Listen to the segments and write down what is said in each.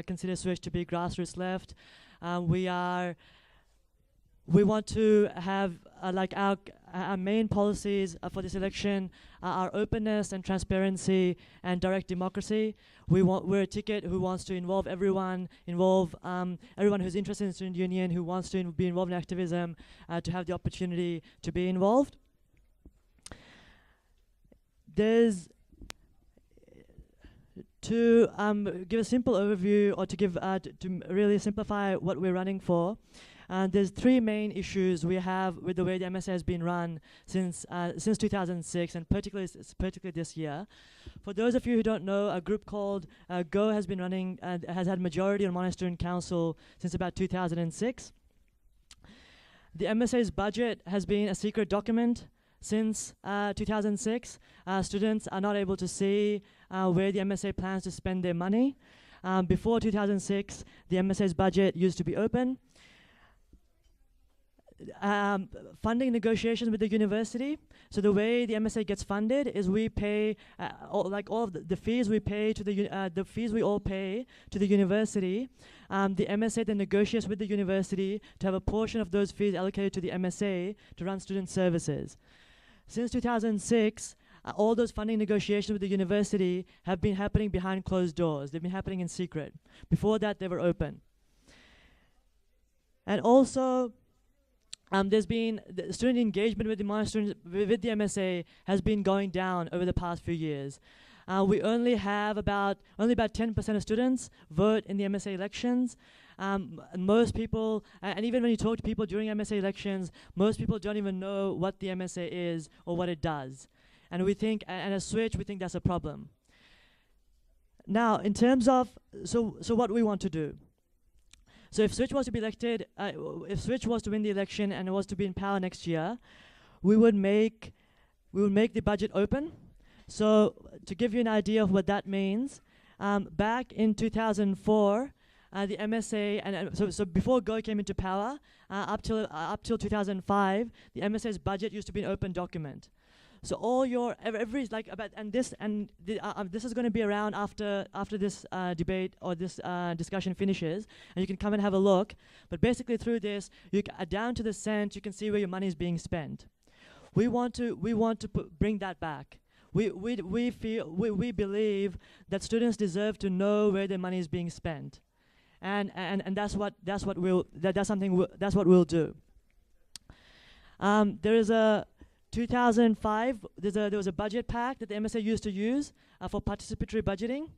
consider Switch to be grassroots left. We want to have like our main policies for this election are openness and transparency and direct democracy. We're a ticket who wants to involve everyone, everyone who's interested in the student union, who wants to be involved in activism, to have the opportunity to be involved. There's to give a simple overview, or to give to really simplify what we're running for. There's three main issues we have with the way the MSA has been run since 2006, and particularly this year. For those of you who don't know, a group called Go has been running and has had majority on Monash Student Council since about 2006. The MSA's budget has been a secret document since 2006. Students are not able to see where the MSA plans to spend their money. Before 2006, the MSA's budget used to be open. Funding negotiations with the university. So the way the MSA gets funded is we pay all of the fees we pay to the fees we all pay to the university. The MSA then negotiates with the university to have a portion of those fees allocated to the MSA to run student services. Since 2006, all those funding negotiations with the university have been happening behind closed doors. They've been happening in secret. Before that, they were open. And also, there's been the student engagement with the Monash students with the MSA has been going down over the past few years. We only have about 10% of students vote in the MSA elections. Most people, and even when you talk to people during MSA elections, most people don't even know what the MSA is or what it does. And we think, and as Switch, we think that's a problem. Now, in terms of, so what we want to do. So if Switch was to be elected, if Switch was to win the election and was to be in power next year, we would make the budget open. So to give you an idea of what that means, back in 2004, the MSA, and so before Go came into power, up till 2005, the MSA's budget used to be an open document. So all your this is going to be around after this debate or this discussion finishes, and you can come and have a look. But basically, through this, down to the cent, you can see where your money is being spent. We want to bring that back. We believe that students deserve to know where their money is being spent, and that's what we'll do. There is a 2005, there was a budget pack that the MSA used to use for participatory budgeting,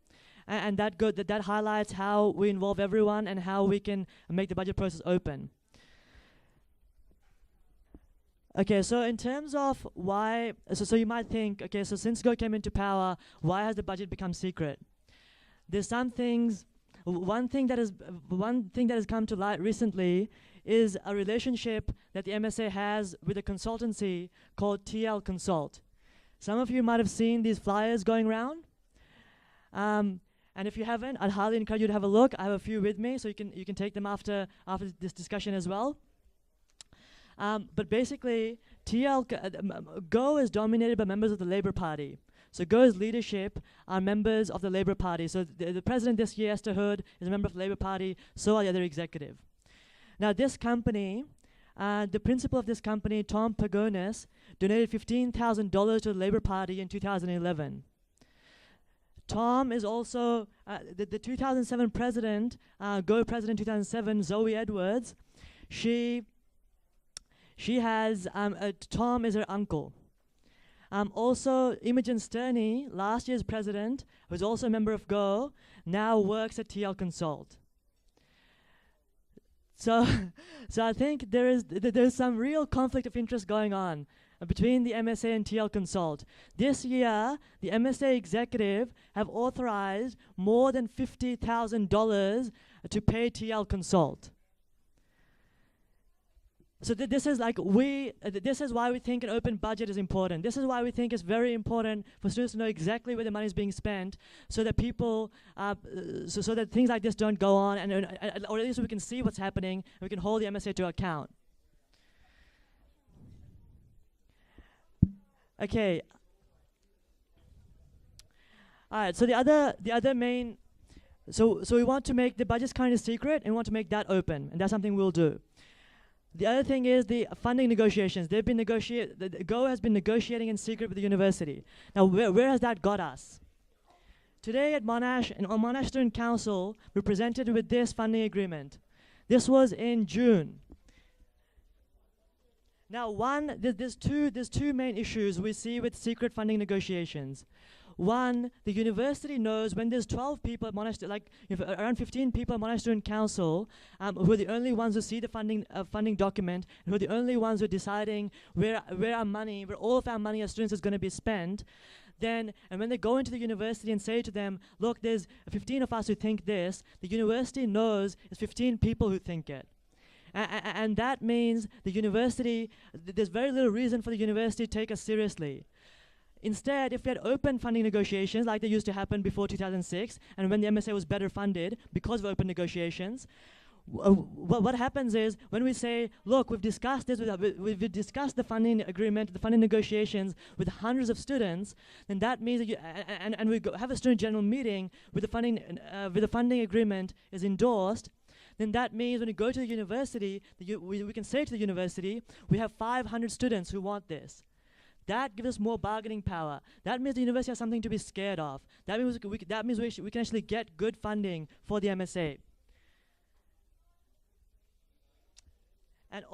and that highlights how we involve everyone and how we can make the budget process open. Okay, so in terms of why, so you might think, okay, so since Go came into power, why has the budget become secret? There's some things. One thing that has come to light recently is a relationship that the MSA has with a consultancy called TL Consult. Some of you might have seen these flyers going around. And if you haven't, I'd highly encourage you to have a look. I have a few with me, so you can take them after this discussion as well. But basically, Go is dominated by members of the Labour Party. So Go's leadership are members of the Labour Party. So the president this year, Esther Hood, is a member of the Labour Party, so are the other executive. Now this company, the principal of this company, Tom Pagonis, donated $15,000 to the Labour Party in 2011. Tom is also the 2007 president, Go president 2007, Zoe Edwards. Tom is her uncle. Also, Imogen Sterney, last year's president, who's also a member of Go, now works at TL Consult. So I think there's some real conflict of interest going on between the MSA and TL Consult. This year, the MSA executive have authorized more than $50,000 to pay TL Consult. So this is this is why we think an open budget is important. This is why we think it's very important for students to know exactly where the money is being spent, so that people, so that things like this don't go on, or at least we can see what's happening and we can hold the MSA to account. Okay. All right. So the other main So we want to make the budgets kind of secret, and we want to make that open, and that's something we'll do. The other thing is the funding negotiations. They've been the GO has been negotiating in secret with the university. Now, where has that got us? Today at Monash, and on Monash Student Council, we're presented with this funding agreement. This was in June. Now, there's two main issues we see with secret funding negotiations. One, the university knows when there's 12 people at Monash, around 15 people at Monash Student Council, who are the only ones who see the funding document, and who are the only ones who are deciding where all of our money as students is going to be spent. And when they go into the university and say to them, look, there's 15 of us who think this, the university knows it's 15 people who think it. And that means the university, there's very little reason for the university to take us seriously. Instead, if we had open funding negotiations like they used to happen before 2006, and when the MSA was better funded because of open negotiations, what happens is when we say, look, we've discussed this, we've discussed the funding agreement, the funding negotiations with hundreds of students, then that means that and we have a student general meeting with the funding agreement is endorsed. Then that means when you go to the university, we can say to the university, we have 500 students who want this. That gives us more bargaining power. That means the university has something to be scared of. That means we can actually get good funding for the MSA. And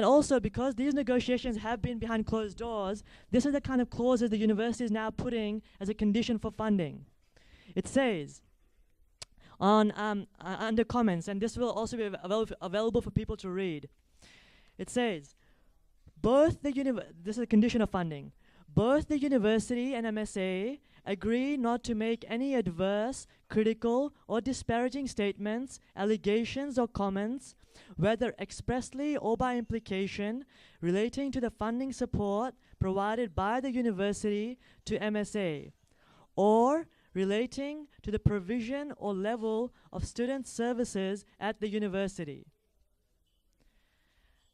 also, because these negotiations have been behind closed doors, this is the kind of clauses the university is now putting as a condition for funding. It says, under comments, and this will also be available for people to read. It says, this is a condition of funding. Both the university and MSA agree not to make any adverse, critical, or disparaging statements, allegations, or comments, whether expressly or by implication, relating to the funding support provided by the university to MSA, or relating to the provision or level of student services at the university.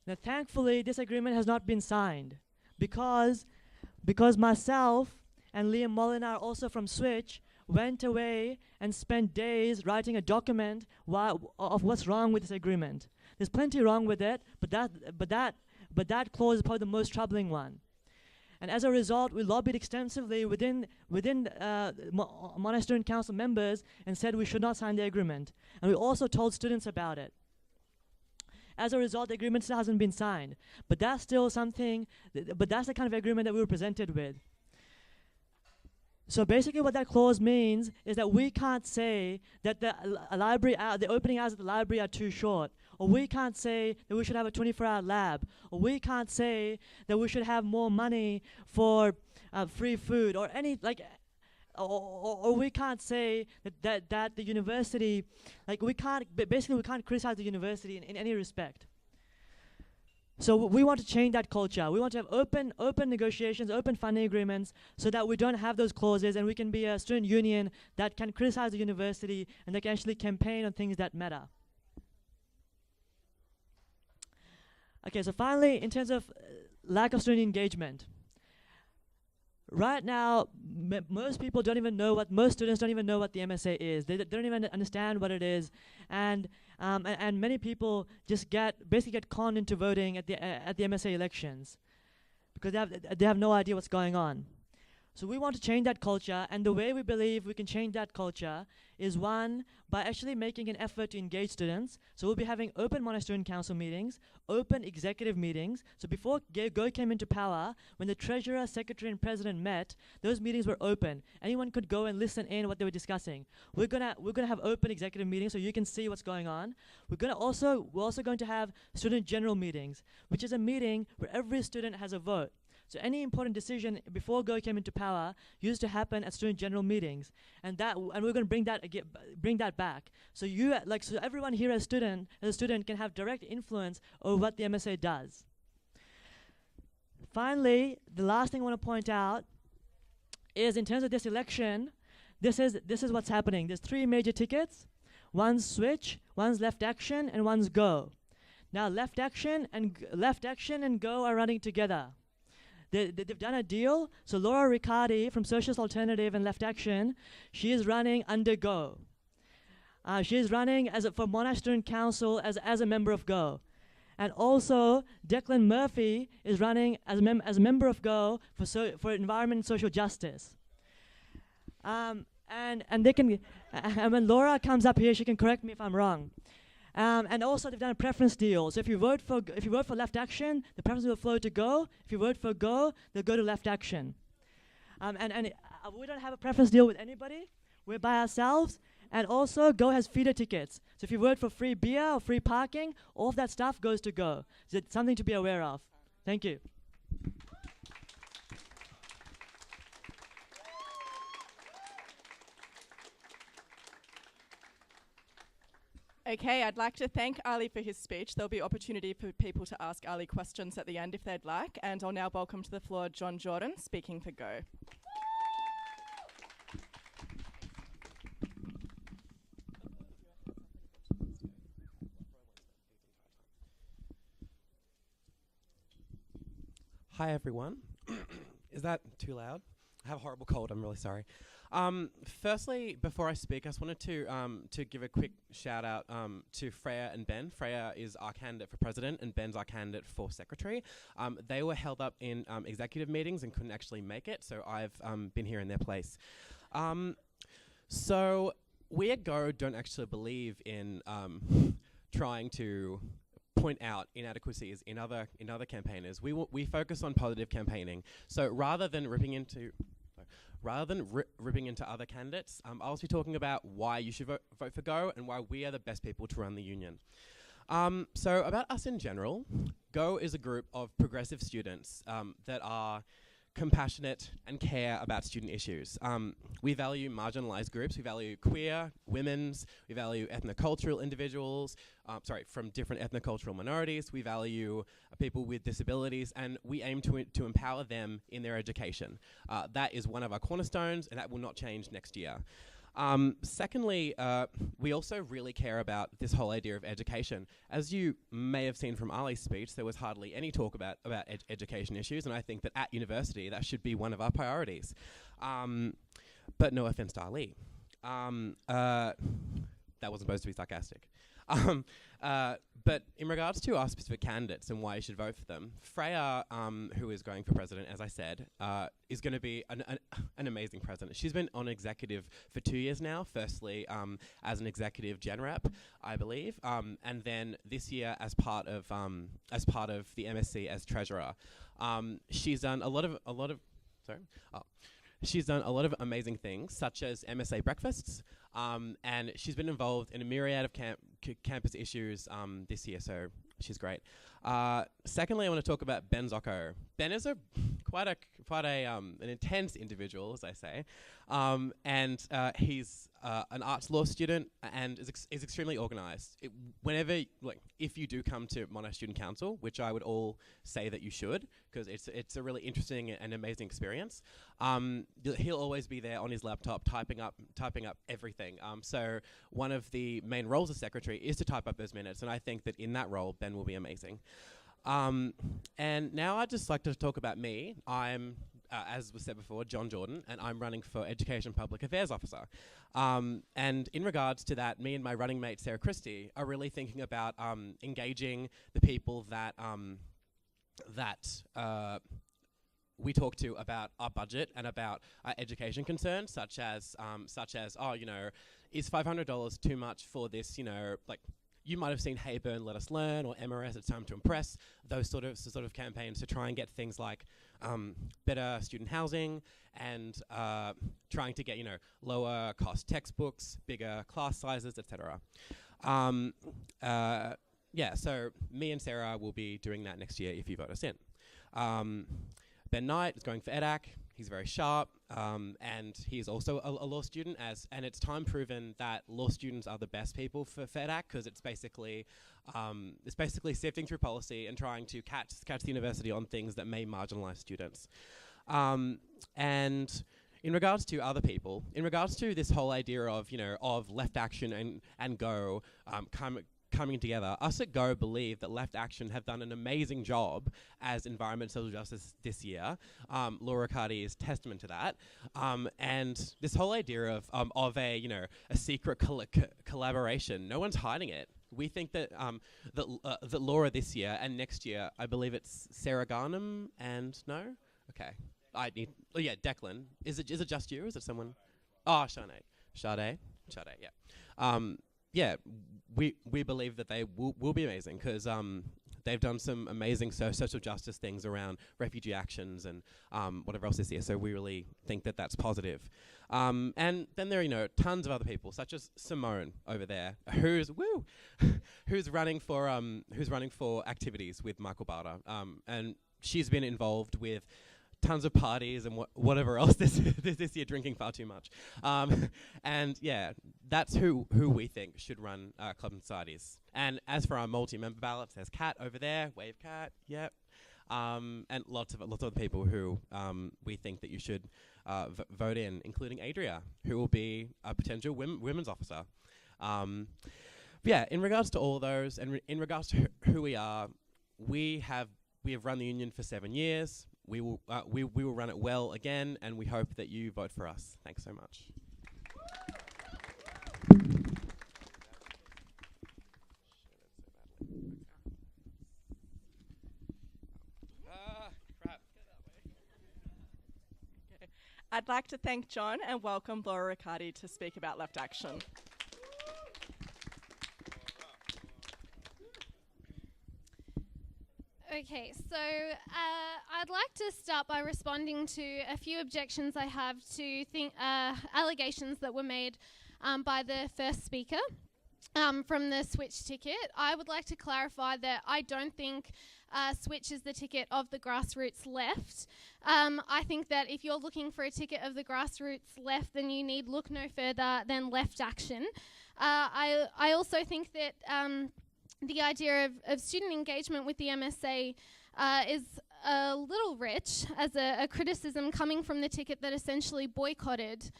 Now, thankfully, this agreement has not been signed because myself and Liam Molinar, also from Switch, went away and spent days writing a document of what's wrong with this agreement. There's plenty wrong with it, but that clause is probably the most troubling one. And as a result, we lobbied extensively within Monash Student Council members and said we should not sign the agreement. And we also told students about it. As a result, the agreement still hasn't been signed. But that's still something, but that's the kind of agreement that we were presented with. So basically what that clause means is that we can't say that the opening hours at the library are too short, or we can't say that we should have a 24-hour lab, or we can't say that we should have more money for free food, or or we can't say that the university, we can't criticize the university in any respect. So we want to change that culture. We want to have open negotiations, open funding agreements, so that we don't have those clauses, and we can be a student union that can criticize the university and that can actually campaign on things that matter. Okay, so finally, in terms of lack of student engagement. Right now, most students don't even know what the MSA is. They don't even understand what it is, and many people just basically get conned into voting at the MSA elections because they have no idea what's going on. So we want to change that culture, and the way we believe we can change that culture is, one, by actually making an effort to engage students. So we'll be having open Monash Student Council meetings, open executive meetings. So before GO came into power, when the treasurer, secretary, and president met, those meetings were open. Anyone could go and listen in what they were discussing. We're gonna have open executive meetings so you can see what's going on. We're also going to have student general meetings, which is a meeting where every student has a vote. So any important decision before GO came into power used to happen at student general meetings, and we're going to bring that back. So so everyone here as a student can have direct influence over what the MSA does. Finally, the last thing I want to point out is, in terms of this election, this is what's happening. There's 3 major tickets. One's Switch, one's Left Action, and one's GO. Now Left Action and GO are running together. They've done a deal. So Laura Riccardi from Socialist Alternative and Left Action, she is running under GO. She's running for Monash Student Council as a member of Go. And also, Declan Murphy is running as a member of Go for environment and social justice. And they can, and when Laura comes up here, she can correct me if I'm wrong. And also, they've done a preference deal. So if you vote for Left Action, the preference will flow to Go. If you vote for Go, they'll go to Left Action. And we don't have a preference deal with anybody. We're by ourselves. And also, Go has feeder tickets. So if you vote for free beer or free parking, all of that stuff goes to Go. So it's something to be aware of. Thank you. Okay, I'd like to thank Ali for his speech. There'll be opportunity for people to ask Ali questions at the end if they'd like. And I'll now welcome to the floor John Jordan, speaking for Go. Hi everyone. Is that too loud? I have a horrible cold, I'm really sorry. Firstly, before I speak, I just wanted to give a quick shout out to Freya and Ben. Freya is our candidate for president and Ben's our candidate for secretary. They were held up in executive meetings and couldn't actually make it, so I've been here in their place. So we at Go don't actually believe in trying to point out inadequacies in other campaigners. We focus on positive campaigning. So rather than ripping into other candidates, I'll be talking about why you should vote for Go and why we are the best people to run the union. So about us in general, Go is a group of progressive students that are compassionate and care about student issues. We value marginalised groups, we value queer, women's, we value ethnocultural individuals, from different ethnocultural minorities, we value people with disabilities, and we aim to empower them in their education. That is one of our cornerstones, and that will not change next year. Secondly, we also really care about this whole idea of education. As you may have seen from Ali's speech, there was hardly any talk about education issues, and I think that at university that should be one of our priorities. But no offense to Ali. That wasn't supposed to be sarcastic. But in regards to our specific candidates and why you should vote for them, Freya, who is going for president, as I said, is going to be an amazing president. She's been on executive for 2 years now, firstly as an executive gen rep, I believe, and then this year as part of the MSC as treasurer. She's done a lot of amazing things, such as MSA breakfasts, and she's been involved in a myriad of campus issues this year, so she's great. Secondly, I want to talk about Ben Zocco. Ben is quite an intense individual, as I say, and he's an arts law student and is extremely organised. If you do come to Monash Student Council, which I would all say that you should, because it's a really interesting and amazing experience. He'll always be there on his laptop typing up everything. So one of the main roles of secretary is to type up those minutes, and I think that in that role, Ben will be amazing. And now I'd just like to talk about me. I'm, as was said before, John Jordan, and I'm running for Education Public Affairs Officer. And in regards to that, me and my running mate, Sarah Christie, are really thinking about engaging the people that we talk to about our budget and about our education concerns, such as is $500 too much for this, you might have seen Hey Burn, Let Us Learn, or MRS, It's Time to Impress, those sort of campaigns to try and get things like better student housing and trying to get, lower cost textbooks, bigger class sizes, etc. So me and Sarah will be doing that next year if you vote us in. Ben Knight is going for EDAC. He's very sharp, and he's also a law student. And it's time proven that law students are the best people for EDAC, because it's basically sifting through policy and trying to catch the university on things that may marginalise students. And in regards to other people, in regards to this whole idea of of left action and Go coming together. Us at Go believe that Left Action have done an amazing job as environmental justice this year. Laura Riccardi is testament to that. And this whole idea of a secret collaboration, no one's hiding it. We think that that Laura this year and next year, I believe it's Sarah Garnham and no? Okay. Declan. Is it just you? Is it someone? Oh, Sade, yeah. We believe that they will be amazing because they've done some amazing social justice things around refugee actions and whatever else this year. So we really think that that's positive. And then there are tons of other people, such as Simone over there, who's running for activities with Michael Barter, and she's been involved with tons of parties and whatever else this year, drinking far too much. And yeah, that's who we think should run clubs and societies. And as for our multi-member ballots, there's Kat over there, wave Kat, yep. And lots of other people who we think that you should vote in, including Adria, who will be a potential women's officer. Yeah, in regards to all those, and in regards to who we are, we have run the union for 7 years. We will run it well again, and we hope that you vote for us. Thanks so much. Crap. Okay. I'd like to thank John and welcome Laura Riccardi to speak about Left Action. Okay, so I'd like to start by responding to a few objections I have to allegations that were made by the first speaker from the Switch ticket. I would like to clarify that I don't think Switch is the ticket of the grassroots left. I think that if you're looking for a ticket of the grassroots left, then you need look no further than Left Action. I also think that the idea of student engagement with the MSA is a little rich as a criticism coming from the ticket that essentially boycotted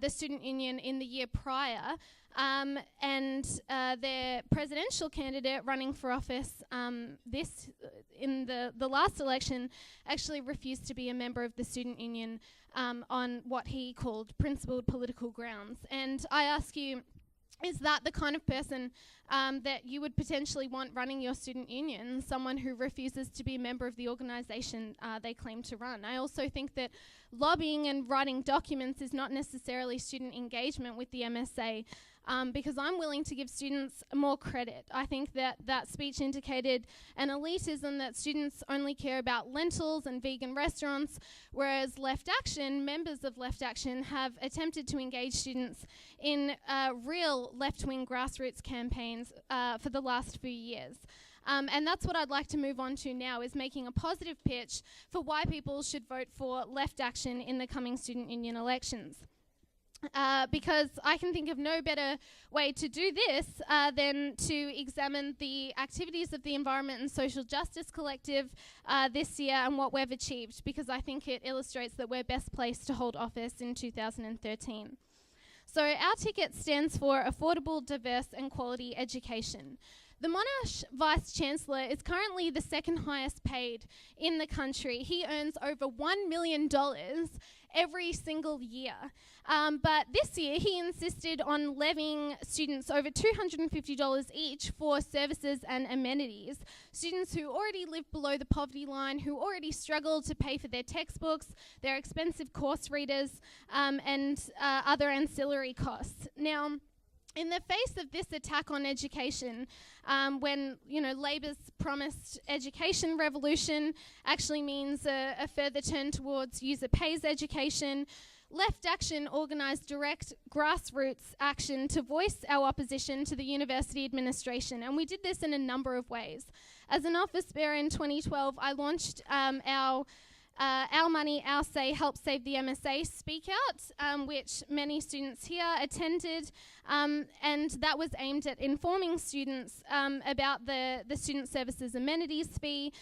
the student union in the year prior. And their presidential candidate running for office in the last election actually refused to be a member of the student union on what he called principled political grounds. And I ask you, is that the kind of person that you would potentially want running your student union, someone who refuses to be a member of the organisation they claim to run? I also think that lobbying and writing documents is not necessarily student engagement with the MSA, because I'm willing to give students more credit. I think that speech indicated an elitism that students only care about lentils and vegan restaurants, whereas Left Action, members of Left Action, have attempted to engage students in real left-wing grassroots campaigns for the last few years. And that's what I'd like to move on to now, is making a positive pitch for why people should vote for Left Action in the coming student union elections. Because I can think of no better way to do this than to examine the activities of the Environment and Social Justice Collective this year and what we've achieved, because I think it illustrates that we're best placed to hold office in 2013. So our ticket stands for Affordable, Diverse and Quality Education. The Monash Vice Chancellor is currently the second highest paid in the country. He earns over $1 million every single year. But this year he insisted on levying students over $250 each for services and amenities. Students who already live below the poverty line, who already struggle to pay for their textbooks, their expensive course readers, and other ancillary costs. Now, in the face of this attack on education, when Labor's promised education revolution actually means a further turn towards user pays education, Left Action organised direct grassroots action to voice our opposition to the university administration, and we did this in a number of ways. As an office bearer in 2012, I launched Our Money, Our Say, Help Save the MSA Speak Out, which many students here attended, and that was aimed at informing students about the student services amenities fee,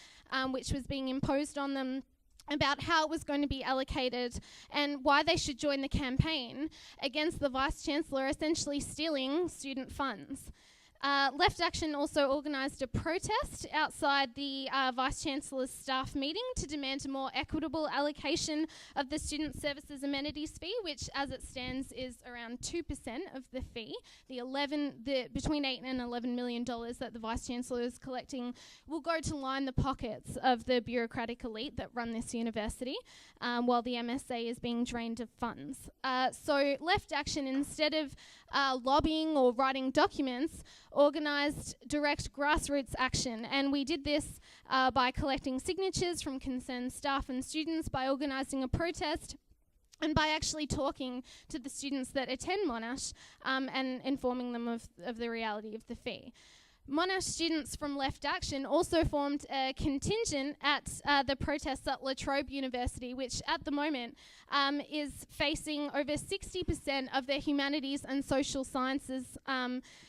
which was being imposed on them, about how it was going to be allocated and why they should join the campaign against the Vice-Chancellor essentially stealing student funds. Left Action also organised a protest outside the Vice-Chancellor's staff meeting to demand a more equitable allocation of the Student Services Amenities fee, which as it stands is around 2% of the fee. The between $8 and $11 million that the Vice-Chancellor is collecting will go to line the pockets of the bureaucratic elite that run this university, while the MSA is being drained of funds. So Left Action, instead of lobbying or writing documents, organised direct grassroots action, and we did this by collecting signatures from concerned staff and students, by organising a protest, and by actually talking to the students that attend Monash and informing them of the reality of the fee. Monash students from Left Action also formed a contingent at the protests at La Trobe University, which at the moment is facing over 60% of their humanities and social sciences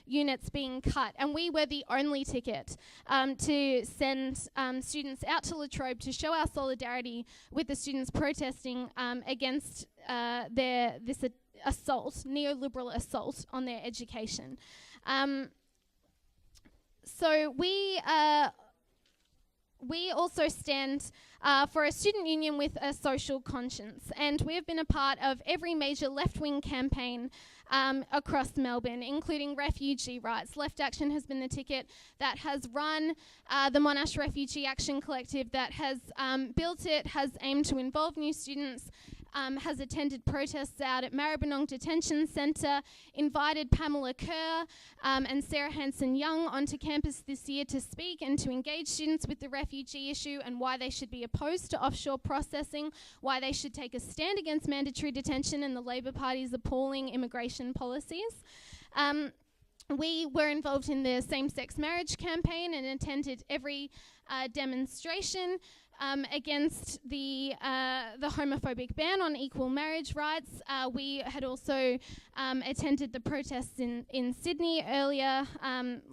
units being cut. And we were the only ticket to send students out to La Trobe to show our solidarity with the students protesting against this assault, neoliberal assault on their education. So we also stand for a student union with a social conscience, and we've been a part of every major left-wing campaign across Melbourne, including refugee rights. Left Action has been the ticket that has run the Monash Refugee Action Collective, that has built it, has aimed to involve new students, has attended protests out at Maribyrnong Detention Centre, invited Pamela Kerr and Sarah Hanson-Young onto campus this year to speak and to engage students with the refugee issue and why they should be opposed to offshore processing, why they should take a stand against mandatory detention and the Labor Party's appalling immigration policies. We were involved in the same-sex marriage campaign and attended every demonstration against the homophobic ban on equal marriage rights. We had also attended the protests in Sydney earlier,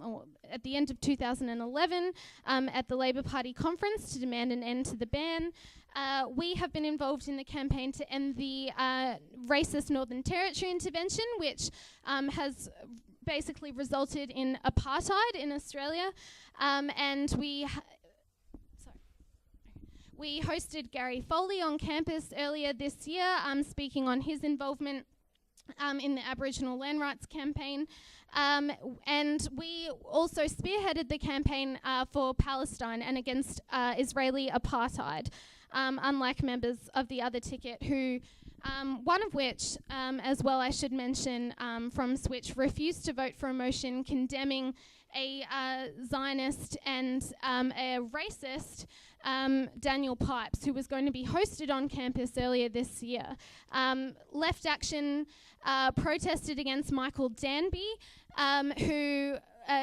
or at the end of 2011, at the Labor Party conference to demand an end to the ban. We have been involved in the campaign to end the racist Northern Territory intervention, which has basically resulted in apartheid in Australia, and we hosted Gary Foley on campus earlier this year, speaking on his involvement in the Aboriginal land rights campaign. And we also spearheaded the campaign for Palestine and against Israeli apartheid, unlike members of the other ticket who, one of which, as well I should mention, from Switch, refused to vote for a motion condemning a Zionist and a racist, Daniel Pipes, who was going to be hosted on campus earlier this year. Left Action protested against Michael Danby, who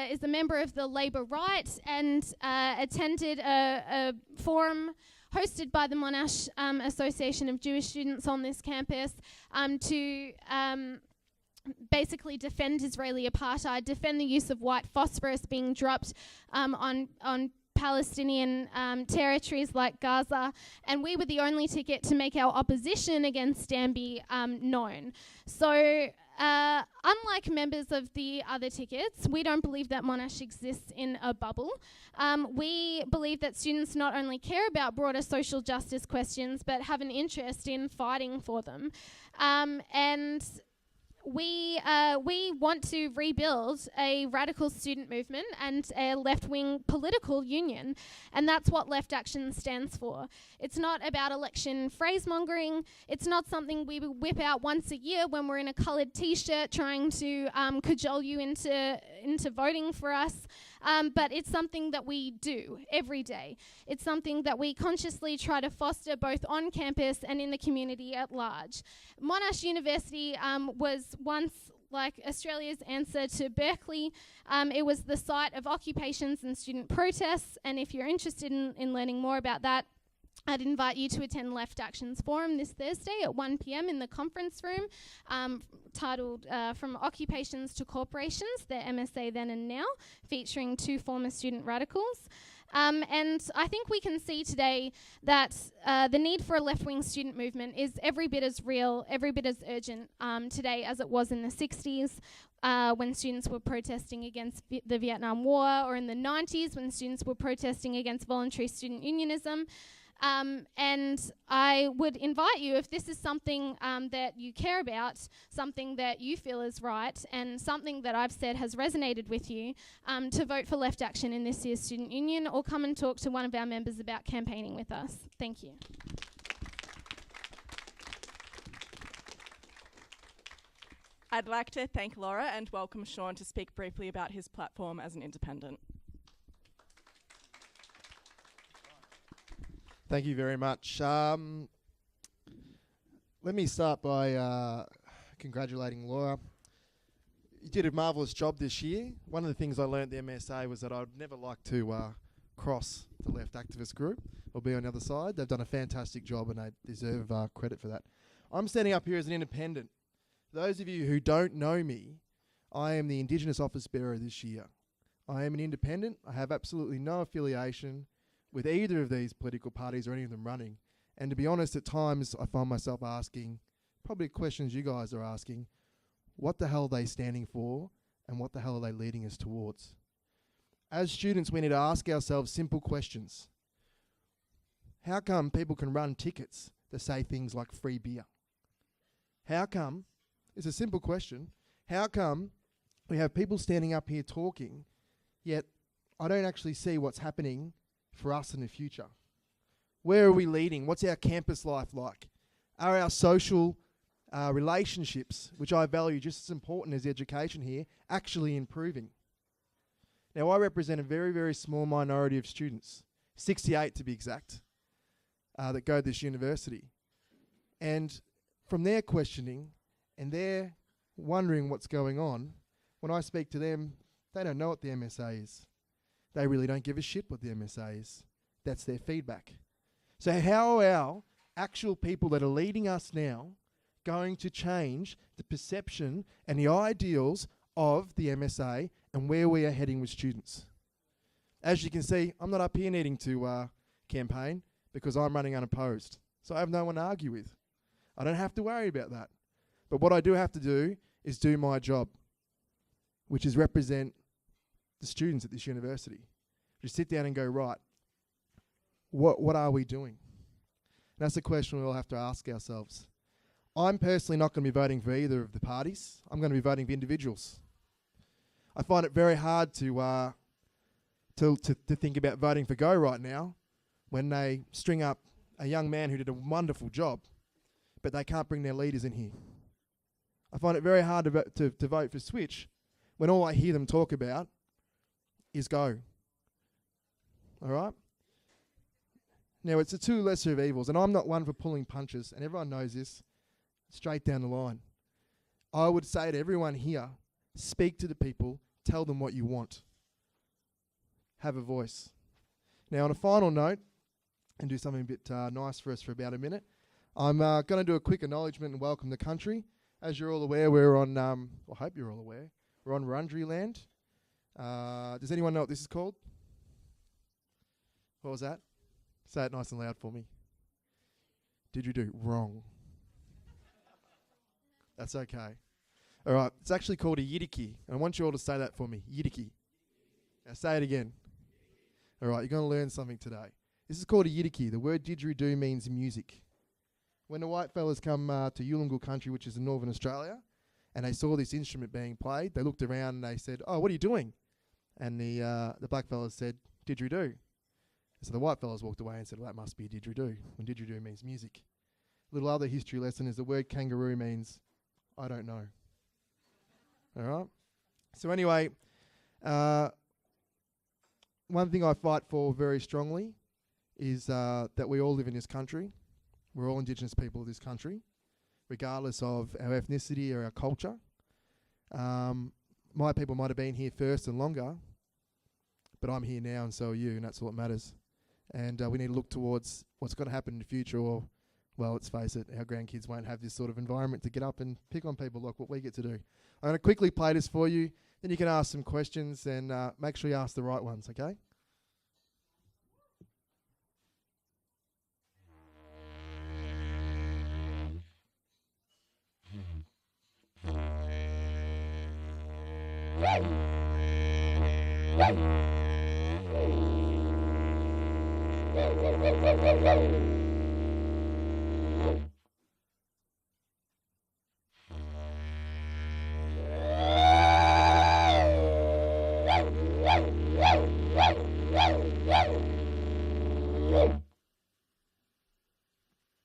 is a member of the Labor Right, and attended a forum hosted by the Monash Association of Jewish Students on this campus to basically defend Israeli apartheid, defend the use of white phosphorus being dropped on Palestinian territories like Gaza, and we were the only ticket to make our opposition against Danby known. So unlike members of the other tickets, we don't believe that Monash exists in a bubble. We believe that students not only care about broader social justice questions, but have an interest in fighting for them. And we want to rebuild a radical student movement and a left-wing political union, and that's what Left Action stands for. It's not about election phrase-mongering. It's not something we whip out once a year when we're in a coloured T-shirt trying to cajole you into voting for us. But it's something that we do every day. It's something that we consciously try to foster both on campus and in the community at large. Monash University was once like Australia's answer to Berkeley. It was the site of occupations and student protests, and if you're interested in learning more about that, I'd invite you to attend Left Action's forum this Thursday at 1 p.m. in the conference room, titled From Occupations to Corporations, the MSA Then and Now, featuring 2 former student radicals. And I think we can see today that the need for a left-wing student movement is every bit as real, every bit as urgent today as it was in the 60s. when students were protesting against the Vietnam War, or in the 90s when students were protesting against voluntary student unionism. And I would invite you, if this is something that you care about, something that you feel is right, and something that I've said has resonated with you, to vote for Left Action in this year's Student Union, or come and talk to one of our members about campaigning with us. Thank you. I'd like to thank Laura and welcome Sean to speak briefly about his platform as an independent. Thank you very much. Let me start by congratulating Laura. You did a marvellous job this year. One of the things I learned at the MSA was that I'd never like to cross the left activist group or be on the other side. They've done a fantastic job and they deserve credit for that. I'm standing up here as an independent. For those of you who don't know me, I am the Indigenous Office Bearer this year. I am an independent. I have absolutely no affiliation with either of these political parties or any of them running. And to be honest, at times I find myself asking, probably questions you guys are asking, what the hell are they standing for and what the hell are they leading us towards? As students, we need to ask ourselves simple questions. How come people can run tickets that say things like free beer? How come, it's a simple question, how come we have people standing up here talking, yet I don't actually see what's happening for us in the future? Where are we leading? What's our campus life like? Are our social relationships, which I value just as important as education here, actually improving? Now, I represent a very, very small minority of students, 68 to be exact, that go to this university. And from their questioning and their wondering what's going on, when I speak to them, they don't know what the MSA is. They really don't give a shit what the MSA is. That's their feedback. So how are our actual people that are leading us now going to change the perception and the ideals of the MSA and where we are heading with students? As you can see, I'm not up here needing to campaign because I'm running unopposed. So I have no one to argue with. I don't have to worry about that. But what I do have to do is do my job, which is represent the students at this university. Just sit down and go, right, what are we doing? And that's a question we all have to ask ourselves. I'm personally not going to be voting for either of the parties. I'm going to be voting for individuals. I find it very hard to think about voting for Go right now when they string up a young man who did a wonderful job, but they can't bring their leaders in here. I find it very hard to vote for Switch when all I hear them talk about is Go. All right? Now, it's the two lesser of evils, and I'm not one for pulling punches, and everyone knows this, straight down the line. I would say to everyone here, speak to the people, tell them what you want. Have a voice. Now, on a final note, and do something a bit nice for us for about a minute, I'm going to do a quick acknowledgement and welcome the country. As you're all aware, we're on, I hope you're all aware, we're on Wurundjeri land. Does anyone know what this is called? What was that? Say it nice and loud for me. Did you do wrong? That's okay. All right, it's actually called a yidiki. And I want you all to say that for me, yidiki. Now say it again. All right, you're going to learn something today. This is called a yidiki. The word didgeridoo means music. When the white fellas come to Yulungu country, which is in northern Australia, and they saw this instrument being played, they looked around and they said, "Oh, what are you doing?" And the black fellas said, "Didgeridoo." So the white fellas walked away and said, "Well, that must be a didgeridoo," when didgeridoo means music. A little other history lesson is the word kangaroo means, I don't know. All right? So anyway, one thing I fight for very strongly is that we all live in this country. We're all Indigenous people of this country, regardless of our ethnicity or our culture. My people might have been here first and longer, but I'm here now and so are you, and that's all that matters. And we need to look towards what's going to happen in the future, or, well, let's face it, our grandkids won't have this sort of environment to get up and pick on people like what we get to do. I'm going to quickly play this for you, then you can ask some questions and make sure you ask the right ones, okay?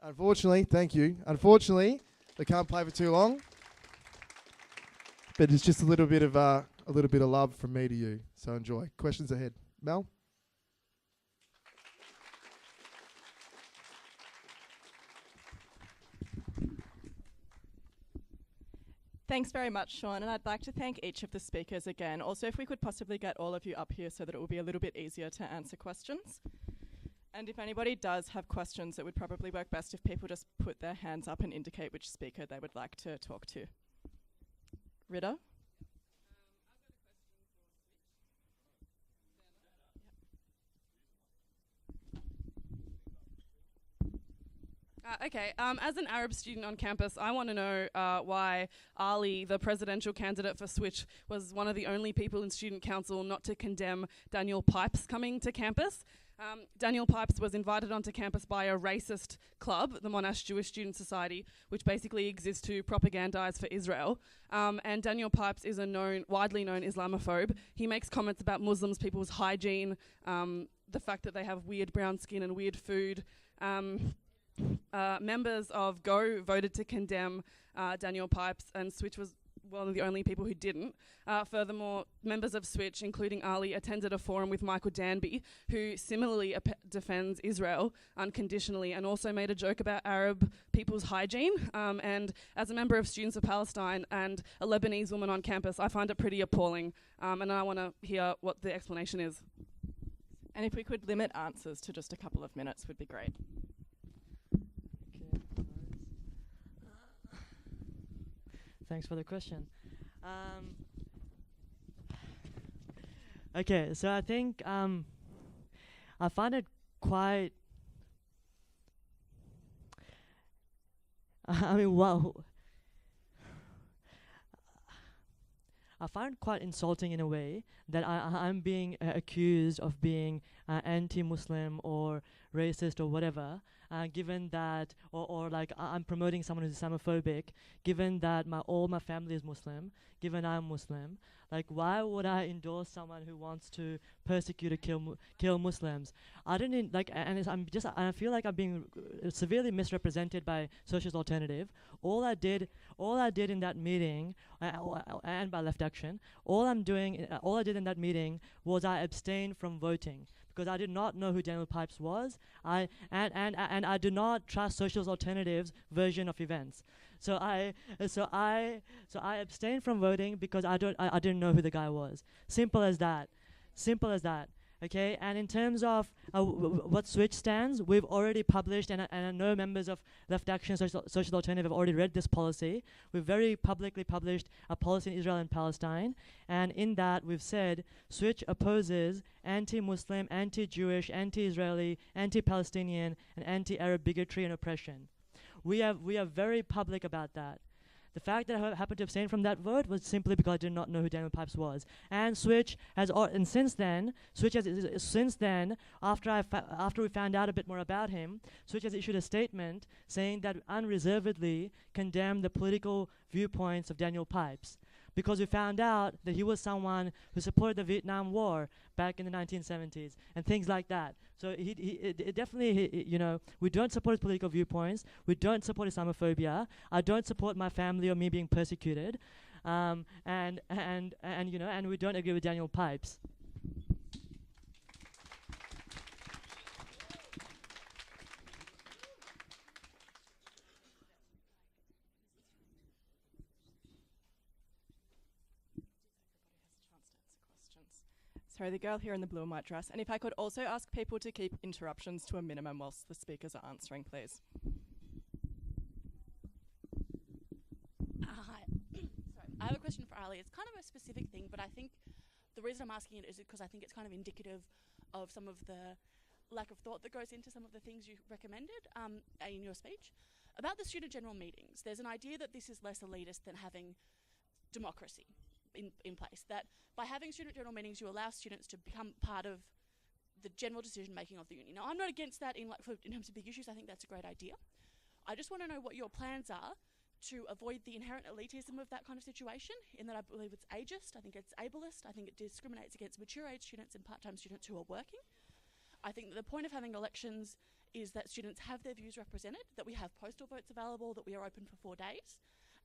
Unfortunately, thank you. Unfortunately, they can't play for too long. But it's just a little bit of love from me to you. So enjoy. Questions ahead. Mel? Thanks very much, Sean, and I'd like to thank each of the speakers again. Also, if we could possibly get all of you up here so that it will be a little bit easier to answer questions. And if anybody does have questions, it would probably work best if people just put their hands up and indicate which speaker they would like to talk to. Ritter? Okay, as an Arab student on campus, I want to know why Ali, the presidential candidate for Switch, was one of the only people in student council not to condemn Daniel Pipes coming to campus. Daniel Pipes was invited onto campus by a racist club, the Monash Jewish Student Society, which basically exists to propagandize for Israel. And Daniel Pipes is a widely known Islamophobe. He makes comments about Muslims, people's hygiene, the fact that they have weird brown skin and weird food. Members of Go voted to condemn Daniel Pipes, and Switch was one of the only people who didn't. Furthermore, members of Switch, including Ali, attended a forum with Michael Danby, who similarly defends Israel unconditionally and also made a joke about Arab people's hygiene. And as a member of Students of Palestine and a Lebanese woman on campus, I find it pretty appalling. And I want to hear what the explanation is. And if we could limit answers to just a couple of minutes would be great. Thanks for the question. Okay, so I think I find it quite. Wow. I find it quite insulting in a way that I'm being accused of being anti-Muslim or racist or whatever, given that, or like I'm promoting someone who's Islamophobic, given that all my family is Muslim, given I'm Muslim. Like, why would I endorse someone who wants to persecute or kill Muslims? I didn't like, and I feel like I'm being severely misrepresented by Socialist Alternative. All I did in that meeting, and by Left Action, all I did in that meeting was I abstained from voting because I did not know who Daniel Pipes was. And I do not trust Socialist Alternative's version of events. So I abstained from voting because I didn't know who the guy was. Simple as that. Okay, and in terms of what Switch stands, we've already published, and I know members of Left Action, Social Alternative have already read this policy. We've very publicly published a policy in Israel and Palestine, and in that we've said Switch opposes anti-Muslim, anti-Jewish, anti-Israeli, anti-Palestinian, and anti-Arab bigotry and oppression. We are very public about that. The fact that I happened to abstain from that vote was simply because I did not know who Daniel Pipes was. And Switch has, and since then, after we found out a bit more about him, Switch has issued a statement saying that we unreservedly condemn the political viewpoints of Daniel Pipes, because we found out that he was someone who supported the Vietnam War back in the 1970s and things like that. So we don't support his political viewpoints. We don't support Islamophobia. I don't support my family or me being persecuted, and we don't agree with Daniel Pipes. Sorry, the girl here in the blue and white dress. And if I could also ask people to keep interruptions to a minimum whilst the speakers are answering, please. Hi. Sorry, I have a question for Ali. It's kind of a specific thing, but I think the reason I'm asking it is because I think it's kind of indicative of some of the lack of thought that goes into some of the things you recommended in your speech. About the student general meetings, there's an idea that this is less elitist than having democracy. in place. That by having student general meetings, you allow students to become part of the general decision making of the uni. Now, I'm not against that in terms of big issues. I think that's a great idea. I just want to know what your plans are to avoid the inherent elitism of that kind of situation, in that I believe it's ageist, I think it's ableist, I think it discriminates against mature age students and part-time students who are working. I think that the point of having elections is that students have their views represented, that we have postal votes available, that we are open for 4 days.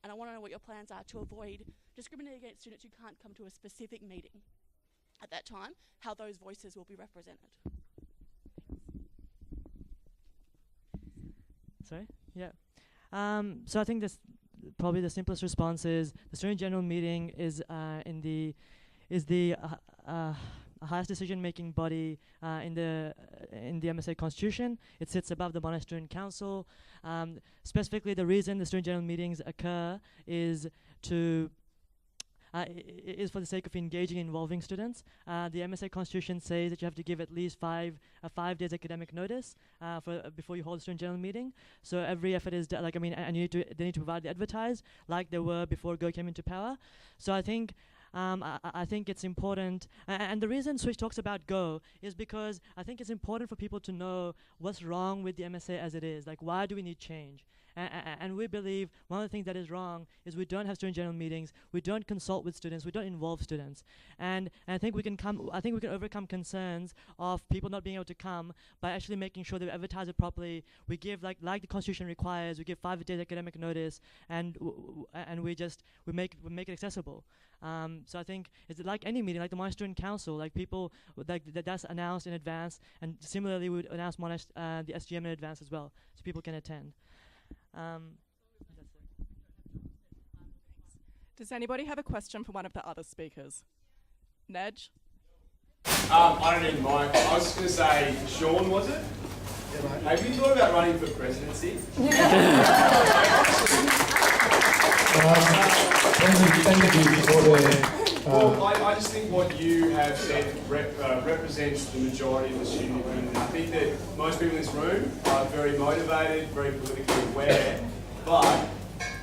And I want to know what your plans are to avoid discriminating against students who can't come to a specific meeting at that time, how those voices will be represented. Sorry? Yeah. So I think this probably the simplest response is the student general meeting is the highest decision-making body in the MSA Constitution. It sits above the Monash Student Council. Specifically, the reason the student general meetings occur is for the sake of engaging and involving students. The MSA Constitution says that you have to give at least 5 days academic notice before you hold a student general meeting. So every effort is and they need to provide the advertise like they were before Go came into power. So I think it's important, and the reason Switch talks about Go is because I think it's important for people to know what's wrong with the MSA as it is. Like, why do we need change? And we believe one of the things that is wrong is we don't have student general meetings, we don't consult with students, we don't involve students. And I think we can overcome concerns of people not being able to come by actually making sure that we advertise it properly. We give like the Constitution requires, we give 5 days academic notice, and we make it accessible. So I think it's like any meeting, like the Monash Student Council, like people that's announced in advance, and similarly we would announce Monash the SGM in advance as well, so people can attend. Does anybody have a question for one of the other speakers? Nedge? I don't need mine. I was just going to say, Sean, was it? Yeah, mate. Have you thought about running for presidency? Thank you for the... Well, I just think what you have said represents the majority of the student community. I think that most people in this room are very motivated, very politically aware, but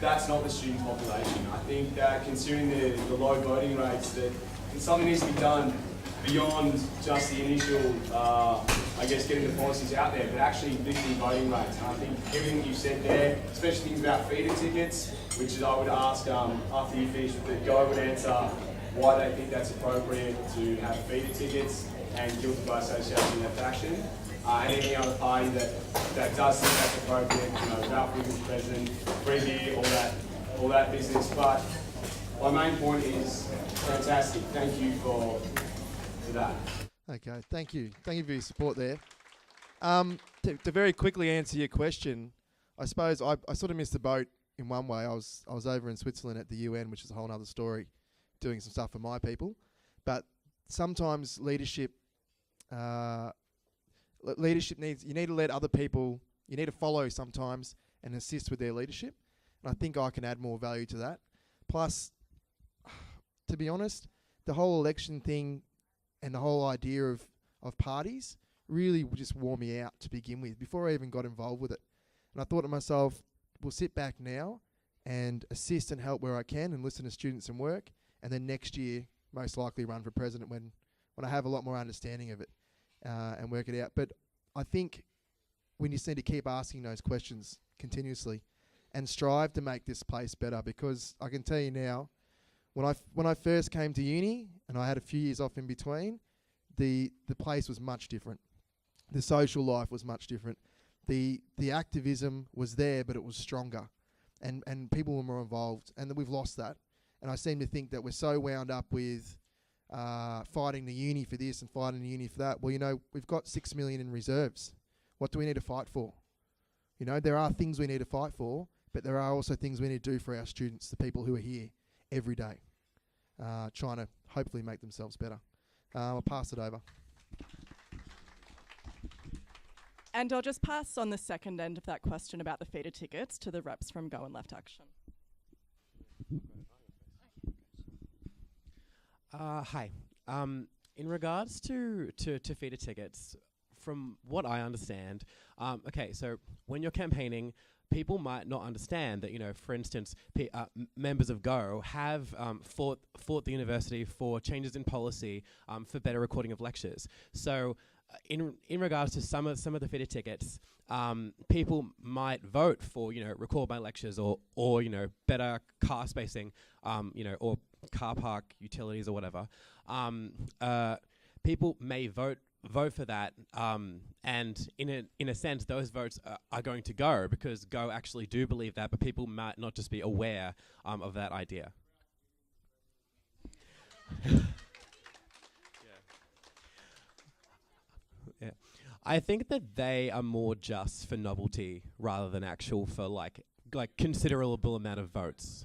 that's not the student population. I think that considering the low voting rates, that something needs to be done beyond just the initial, getting the policies out there, but actually lifting voting rates. And I think everything you said there, especially things about feeder tickets, which is I would ask after you finish with the Go would answer why they think that's appropriate to have feeder tickets and guilty by association in that fashion. And any other party that does think that's appropriate, Ralph Wiggins president, free beer, all that business. But my main point is fantastic. Thank you for that. Okay, thank you. Thank you for your support there. To very quickly answer your question, I suppose I sort of missed the boat in one way. I was over in Switzerland at the UN, which is a whole other story, doing some stuff for my people. But sometimes leadership needs, you need to let other people, you need to follow sometimes and assist with their leadership. And I think I can add more value to that. Plus, to be honest, the whole election thing and the whole idea of parties really just wore me out to begin with, before I even got involved with it. And I thought to myself, we'll sit back now and assist and help where I can and listen to students and work, and then next year most likely run for president when I have a lot more understanding of it and work it out. But I think we just need to keep asking those questions continuously and strive to make this place better, because I can tell you now, when I first came to uni and I had a few years off in between, the place was much different. The social life was much different. The activism was there, but it was stronger, and people were more involved, and we've lost that. And I seem to think that we're so wound up with fighting the uni for this and fighting the uni for that. Well, we've got 6 million in reserves. What do we need to fight for? There are things we need to fight for, but there are also things we need to do for our students, the people who are here every day, trying to hopefully make themselves better. I'll pass it over. And I'll just pass on the second end of that question about the feeder tickets to the reps from Go and Left Action. Hi. In regards to feeder tickets, from what I understand, so when you're campaigning, people might not understand that, you know, for instance, members of Go have fought the university for changes in policy for better recording of lectures. So in regards to some of the feeder tickets, people might vote for, you know, record my lectures or you know, better car spacing, you know, or car park utilities or whatever. People may vote for that, and in a sense, those votes are going to go because Go actually do believe that, but people might not just be aware of that idea. Yeah. I think that they are more just for novelty rather than actual for like considerable amount of votes.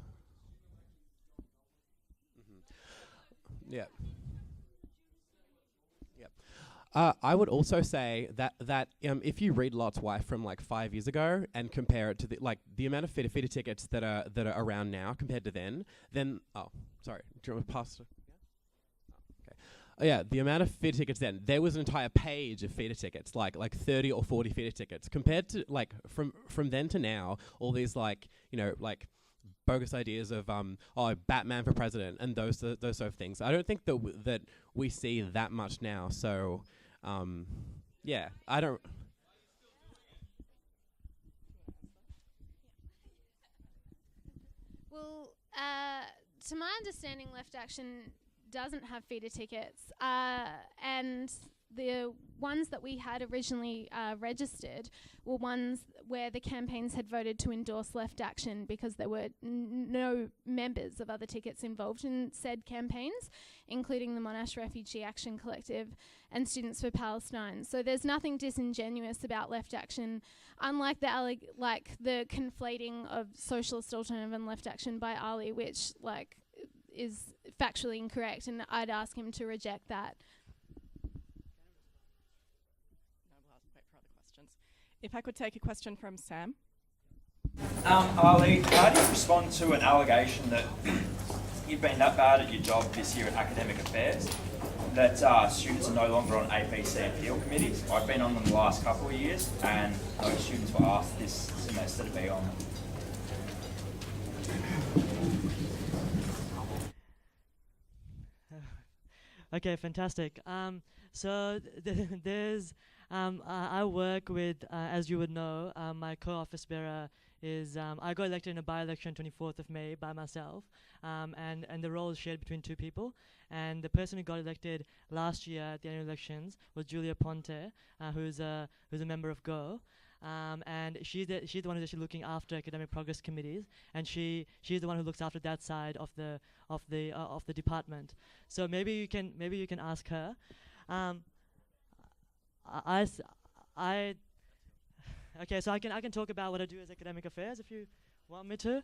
Yeah. I would also say that if you read Lot's Wife from like 5 years ago and compare it to the amount of feeder tickets that are around now compared to then oh, sorry, do you want to pass? Yeah, the amount of feeder tickets then, there was an entire page of feeder tickets, like 30 or 40 feeder tickets, compared to like from then to now, all these like, you know, like bogus ideas of Batman for president and those sort of things. I don't think that we see that much now. So yeah, I don't. Well, to my understanding, Left Action doesn't have feeder tickets, and the ones that we had originally registered were ones where the campaigns had voted to endorse Left Action because there were no members of other tickets involved in said campaigns, including the Monash Refugee Action Collective and Students for Palestine. So there's nothing disingenuous about Left Action, unlike the conflating of Socialist Alternative and Left Action by Ali, which is factually incorrect, and I'd ask him to reject that. If I could take a question from Sam. Ali, how do you respond to an allegation that you've been that bad at your job this year at Academic Affairs that students are no longer on APC appeal committees? I've been on them the last couple of years, and those students were asked this semester to be on them. Okay, fantastic. So there's I work with, as you would know, my co-office bearer is, I got elected in a by-election 24th of May by myself, and the role is shared between two people. And the person who got elected last year at the annual elections was Julia Ponte, who's a member of Go. And she's the one who's actually looking after academic progress committees, and she's the one who looks after that side of the department. So maybe you can ask her. Okay, so I can talk about what I do as academic affairs if you want me to.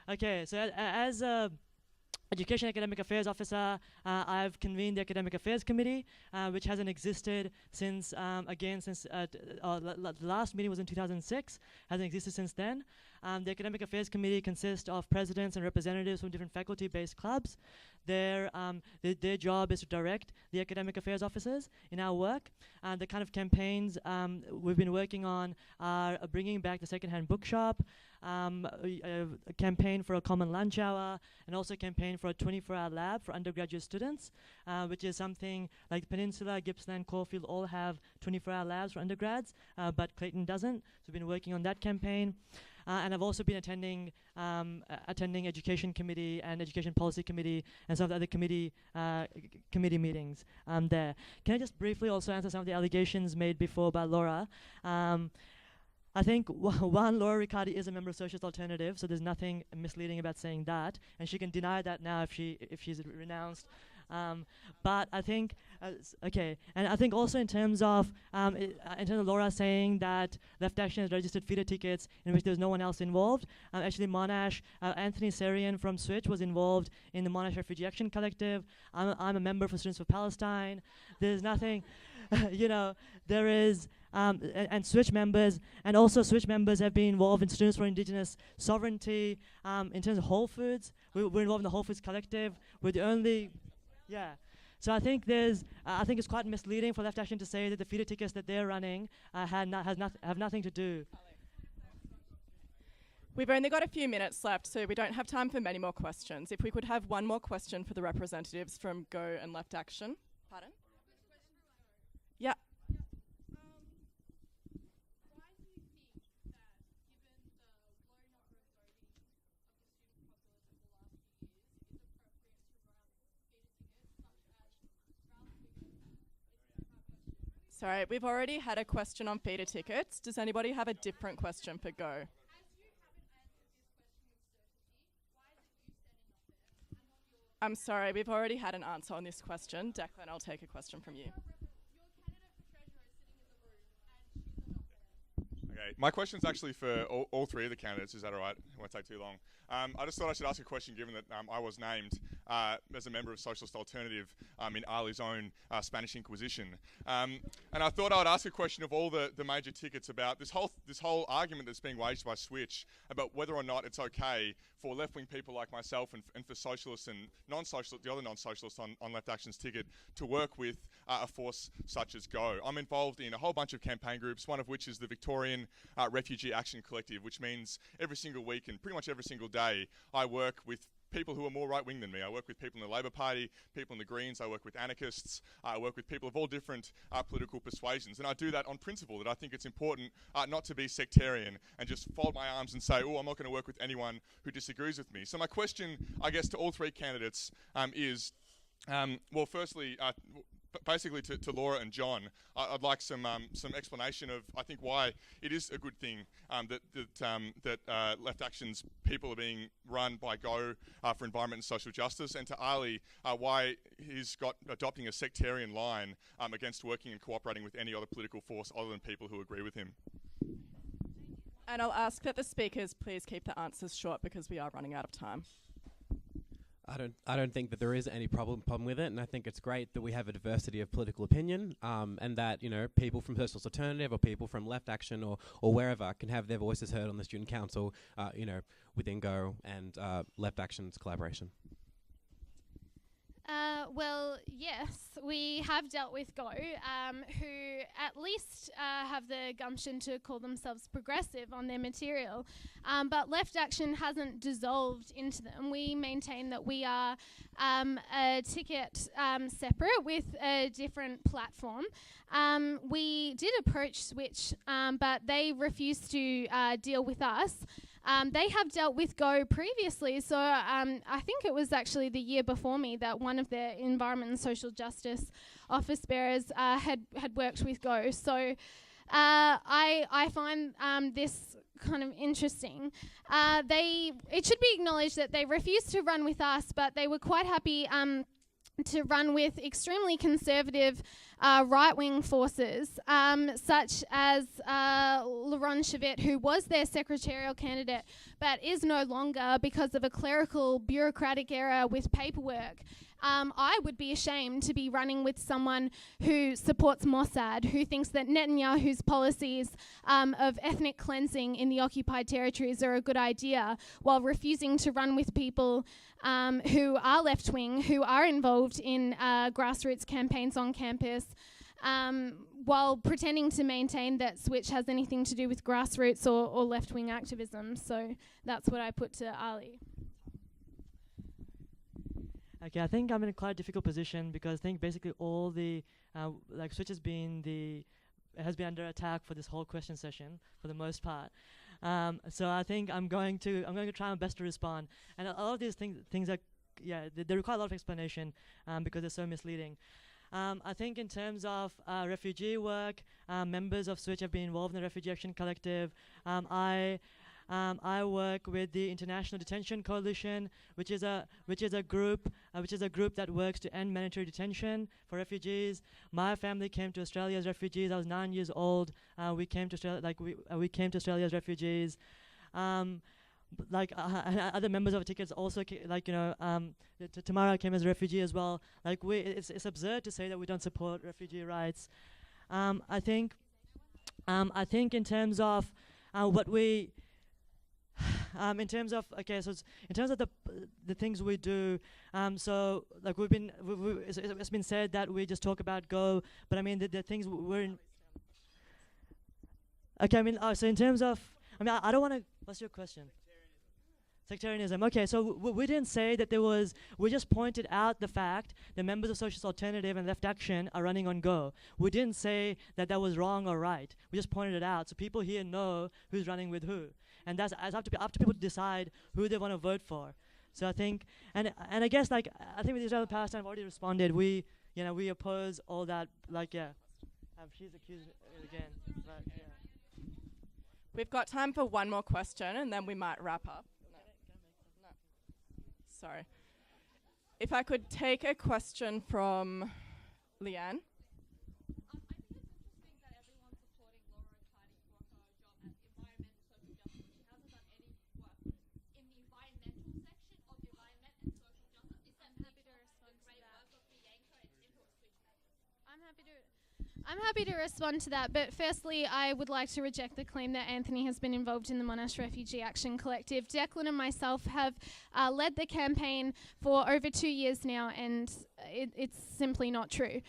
Okay, so as a Education Academic Affairs Officer, I've convened the Academic Affairs Committee, which hasn't existed since, the last meeting was in 2006, hasn't existed since then. The Academic Affairs Committee consists of presidents and representatives from different faculty-based clubs. Their job is to direct the academic affairs officers in our work. The kind of campaigns we've been working on are bringing back the secondhand bookshop, a campaign for a common lunch hour, and also a campaign for a 24-hour lab for undergraduate students, which is something like Peninsula, Gippsland, Caulfield all have 24-hour labs for undergrads, but Clayton doesn't. So we've been working on that campaign. And I've also been attending Education Committee and Education Policy Committee and some of the other committee meetings there. Can I just briefly also answer some of the allegations made before by Laura? I think one, Laura Riccardi is a member of Socialist Alternative, so there's nothing misleading about saying that, and she can deny that now if she's renounced. But I think, okay, and I think also in terms of Laura saying that Left Action has registered feeder tickets in which there's no one else involved. Actually, Monash, Anthony Serian from Switch was involved in the Monash Refugee Action Collective. I'm a member for Students for Palestine. There's nothing, there is. And Switch members, and also Switch members have been involved in Students for Indigenous Sovereignty. In terms of Whole Foods, we're involved in the Whole Foods Collective. We're the only, yeah. So I think I think it's quite misleading for Left Action to say that the feeder tickets that they're running have nothing to do. We've only got a few minutes left, so we don't have time for many more questions. If we could have one more question for the representatives from Go and Left Action. Pardon? Yeah. Sorry, we've already had a question on feeder tickets. Does anybody have a different question for Go? I'm sorry, we've already had an answer on this question. Declan, I'll take a question from you. Okay, my question's actually for all three of the candidates. Is that all right? It won't take too long. I just thought I should ask a question, given that I was named as a member of Socialist Alternative in Ali's own Spanish Inquisition. And I thought I would ask a question of all the major tickets about this whole argument that's being waged by Switch about whether or not it's okay for left-wing people like myself and for socialists and non-socialists, the other non-socialists on Left Action's ticket, to work with a force such as Go. I'm involved in a whole bunch of campaign groups, one of which is the Victorian Refugee Action Collective, which means every single week and pretty much every single day I work with people who are more right-wing than me. I work with people in the Labor Party, people in the Greens, I work with anarchists, I work with people of all different political persuasions, and I do that on principle, that I think it's important not to be sectarian and just fold my arms and say, oh, I'm not going to work with anyone who disagrees with me. So my question, I guess, to all three candidates is, well, firstly, basically to Laura and John, I'd like some explanation of, I think, why it is a good thing that Left Action's people are being run by Go for environment and social justice, and to Ali, why he's adopting a sectarian line against working and cooperating with any other political force other than people who agree with him. And I'll ask that the speakers please keep the answers short because we are running out of time. I don't think that there is any problem with it, and I think it's great that we have a diversity of political opinion, and that, you know, people from Socialist Alternative or people from Left Action or wherever can have their voices heard on the Student Council, you know, within Go and Left Action's collaboration. Well, yes, we have dealt with Go, who at least have the gumption to call themselves progressive on their material, but Left Action hasn't dissolved into them. We maintain that we are a ticket separate with a different platform. We did approach Switch, but they refused to deal with us. They have dealt with Go previously, so I think it was actually the year before me that one of their environment and social justice office bearers had worked with Go. So I find this kind of interesting. It should be acknowledged that they refused to run with us, but they were quite happy to run with extremely conservative right-wing forces, such as Laurent Chevet, who was their secretarial candidate, but is no longer because of a clerical bureaucratic error with paperwork. I would be ashamed to be running with someone who supports Mossad, who thinks that Netanyahu's policies of ethnic cleansing in the occupied territories are a good idea, while refusing to run with people who are left-wing, who are involved in grassroots campaigns on campus, while pretending to maintain that Switch has anything to do with grassroots or left-wing activism. So that's what I put to Ali. Okay, I think I'm in a quite difficult position because I think basically all the Switch has been under attack for this whole question session for the most part. So I think I'm going to try my best to respond. And a lot of these things are, they require a lot of explanation because they're so misleading. I think in terms of refugee work, members of Switch have been involved in the Refugee Action Collective. I work with the International Detention Coalition, which is a group that works to end mandatory detention for refugees. My family came to Australia as refugees. I was 9 years old. We came to Australia we came to Australia as refugees. Other members of tickets also Tamara came as a refugee as well. It's absurd to say that we don't support refugee rights. I think in terms of what we in terms of the things we do, it's been said that we just talk about Go, but I mean the things we're in. Okay, I mean, so in terms of, I mean, I don't want to. What's your question? Sectarianism. Okay, so we didn't say that there was, we just pointed out the fact that members of Socialist Alternative and Left Action are running on Go. We didn't say that that was wrong or right. We just pointed it out so people here know who's running with who. And that's up to people to decide who they want to vote for. So I think, and I guess like, I think with Israel Palestine, I've already responded. We oppose all that, like, yeah. She's accused again, but yeah. We've got time for one more question and then we might wrap up. No. Sorry. If I could take a question from Leanne. I'm happy to respond to that, but firstly, I would like to reject the claim that Anthony has been involved in the Monash Refugee Action Collective. Declan and myself have led the campaign for over 2 years now, and it's simply not true.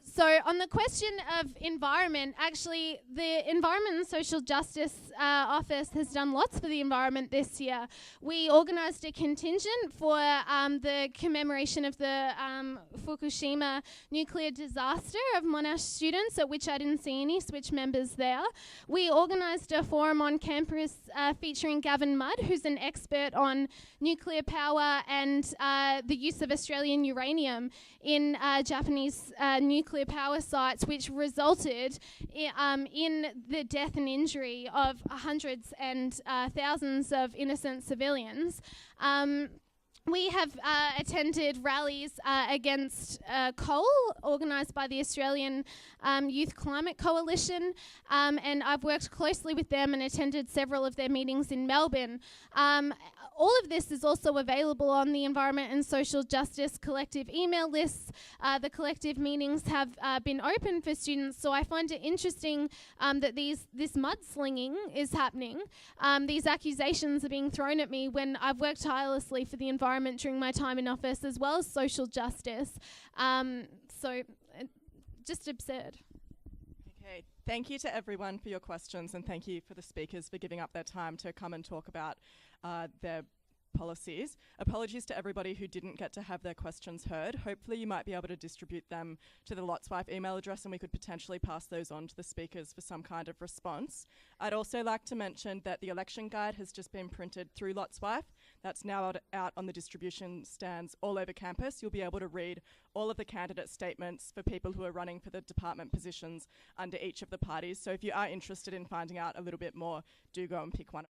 So on the question of environment, actually the Environment and Social Justice Office has done lots for the environment this year. We organised a contingent for the commemoration of the Fukushima nuclear disaster of Monash students, at which I didn't see any Switch members there. We organised a forum on campus featuring Gavin Mudd, who's an expert on nuclear power and the use of Australian uranium in Japanese nuclear power sites, which resulted in the death and injury of hundreds and thousands of innocent civilians. We have attended rallies against coal, organised by the Australian Youth Climate Coalition, and I've worked closely with them and attended several of their meetings in Melbourne. All of this is also available on the Environment and Social Justice Collective email lists. The collective meetings have been open for students, so I find it interesting that this mudslinging is happening. These accusations are being thrown at me when I've worked tirelessly for the environment during my time in office, as well as social justice. Just absurd. Okay, thank you to everyone for your questions, and thank you for the speakers for giving up their time to come and talk about their policies. Apologies to everybody who didn't get to have their questions heard. Hopefully you might be able to distribute them to the Lotswife email address and we could potentially pass those on to the speakers for some kind of response. I'd also like to mention that the election guide has just been printed through Lotswife. That's now out on the distribution stands all over campus. You'll be able to read all of the candidate statements for people who are running for the department positions under each of the parties. So if you are interested in finding out a little bit more, do go and pick one.